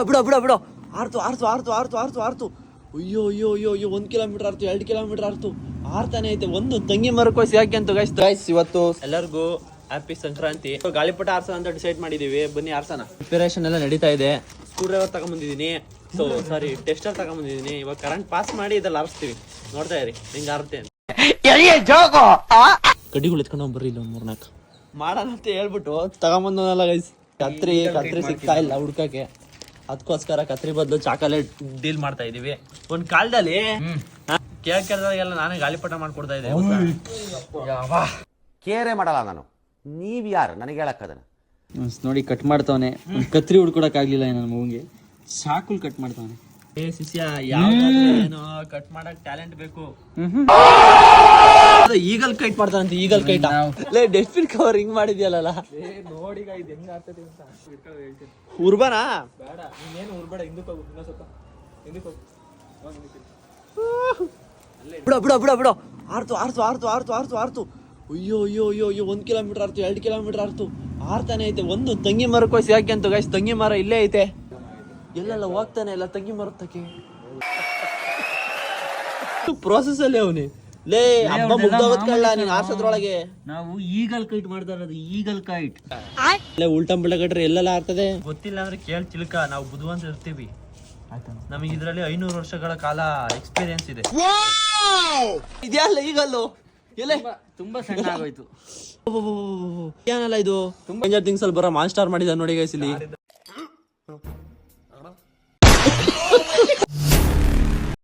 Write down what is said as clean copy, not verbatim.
ಬಿಡೋ ಆರ್ತು ಅಯ್ಯೋ 1 kilometre ಆರ್ತು 2 kilometre ಆರ್ತು ಆರ್ತಾನೆ ಐತೆ. ಒಂದು ತಂಗಿ ಮರಕೋಸಿ ಯಾಕೆ ಅಂತ ಗೈಸ್ ಇವತ್ತು ಎಲ್ಲರಿಗೂ ಹ್ಯಾಪಿ ಸಂಕ್ರಾಂತಿ. ಗಾಳಿಪಟ ಆರ್ಸೋಣ ಅಂತ ಡಿಸೈಡ್ ಮಾಡಿದೀವಿ, ಬನ್ನಿ ಆರ್ಸೋಣ. ಪ್ರಿಪರೇಷನ್ ಎಲ್ಲ ನಡೀತಾ ಇದೆ. ಸ್ಕ್ರೂ ಡ್ರೈವರ್ ತಗೊಂಡ್ಬಂದಿದ್ದೀನಿ, ಟೆಸ್ಟರ್ ತಗೊಂಡ್ಬಂದಿದ್ದೀನಿ. ಇವಾಗ ಕರೆಂಟ್ ಪಾಸ್ ಮಾಡಿ ಇದ್ರಲ್ಲಿ ಆರಿಸ್ತೀವಿ, ನೋಡ್ತಾ ಇರಿ ಹಿಂಗೆ ಆರುತ್ತೆ. ಕಡ್ಡಿಗಳು ಎತ್ಕೊಂಡು ಬರ್ರಿ, ಇಲ್ಲ 3-4 ಮಾಡೋಣ ಅಂತ ಹೇಳ್ಬಿಟ್ಟು ತಗೊಂಬಂದಲ್ಲ ಗೈಸ್. ಕತ್ರಿ ಸಿಗ್ತಾ ಇಲ್ಲ ಹುಡ್ಕಕ್ಕೆ, ಅದಕ್ಕೋಸ್ಕರ ಕತ್ರಿ ಬದಲು ಚಾಕಲೇಟ್ ಡೀಲ್ ಮಾಡ್ತಾ ಇದೀವಿ. ಒಂದ್ ಕಾಲದಲ್ಲಿ ಕೇಳ್ದಾಗೆಲ್ಲ ನಾನೇ ಗಾಳಿಪಟ ಮಾಡ್ಕೊಡ್ತಾ ಇದ್ದೆ. ಕೇರೆ ಮಾಡಲ್ಲ ನಾನು, ನೀವ್ ಯಾರು ನನಗೆ ಹೇಳಕ್ಕದನ್ನ ನೋಡಿ. ಕಟ್ ಮಾಡ್ತಾವನೆ, ಕತ್ರಿ ಹುಡ್ಕೊಡಕ್ ಆಗ್ಲಿಲ್ಲ ನನ್ನ ಮಗುಂಗೆ, ಚಾಕುಲ್ ಕಟ್ ಮಾಡ್ತಾವನೆ. ಶಿಷ್ಯ ಏನೋ ಕಟ್ ಮಾಡಕ್ ಟ್ಯಾಲೆಂಟ್ ಬೇಕು. ಈಗಲ್ ಕೈಟ್ ಮಾಡ್ತಾನಂತ, ಈಗಲ್ ಕೈಟ್. ಡಸ್ಟ್ಬಿನ್ ಕವರ್ ಹಿಂಗ್ ಮಾಡಿದ್ಯಲ್ಲ ನೋಡಿ ಹೆಂಗ್ ಆಗ್ತದೆ ಅಂತ. ಉರ್ಬಾನಾ ಬೇಡ, ನೀನೇನು ಉರ್ಬೇಡ, ಹಿಂದಕ್ಕೆ ಹೋಗು, ಹಿಂದಕ್ಕೆ ಹೋಗು. ಬಿಡೋ ಆರ್ತು ಅಯ್ಯೋ 1 ಕಿಲೋಮೀಟರ್ ಆರ್ತು 2 ಕಿಲೋಮೀಟರ್ ಆರ್ತು ಆರ್ತಾನೆ ಐತೆ. ಒಂದು ತಂಗಿ ಮರಕೋಸಿ ಯಾಕೆ ಅಂತ ಗೈಸ್, ತಂಗಿ ಮರ ಇಲ್ಲೇ ಐತೆ, ಎಲ್ಲೆಲ್ಲ ಹೋಗ್ತಾನೆ ಇಲ್ಲ ತಂಗಿ ಮರತ್ತಕ್ಕೆ. ಪ್ರೋಸೆಸ್ ಅಲ್ಲಿ ಅವನಿ ಲೇ ಹಬ್ಬ ಮುಗ್ದೋಗಲ್ಲ ನೀನ್ ಆರ್ಸೋದ್ರೊಳಗೆ. ನಾವು ಈಗಲ್ ಕೈಟ್ ಮಾಡ್ತಾ ಇರೋದು, ಈಗಲ್ ಕೈಟ್. ಉಲ್ಟಂ ಬಿಳಗಟ್ರೆ ಎಲ್ಲೆಲ್ಲ ಆಗ್ತದೆ ಗೊತ್ತಿಲ್ಲ ಅಂದ್ರೆ ಕೇಳ್ ಚಿಲ್ಕ. ನಾವು ಬುದ್ಧಿವಂತ ಇರ್ತೀವಿ, ನಮಗೆ ಇದ್ರಲ್ಲಿ 500 ವರ್ಷಗಳ ಕಾಲ ಎಕ್ಸ್ಪೀರಿಯನ್ಸ್ ಇದೆ. ಇದೆಯಲ್ಲ ಈಗಲ್ಲು ಎಲ್ಲ ತುಂಬಾ ಸಣ್ಣ ಆಗೋಯ್ತು. ಏನಲ್ಲ ಇದು, ತುಂಬ ಥಿಂಗ್ಸ್ ಅಲ್ಲಿ ಬರೋ ಮಾನ್ಸ್ಟಾರ್ ಮಾಡಿದ ನೋಡಿ ಗೈಸ್ ಇಲ್ಲಿ.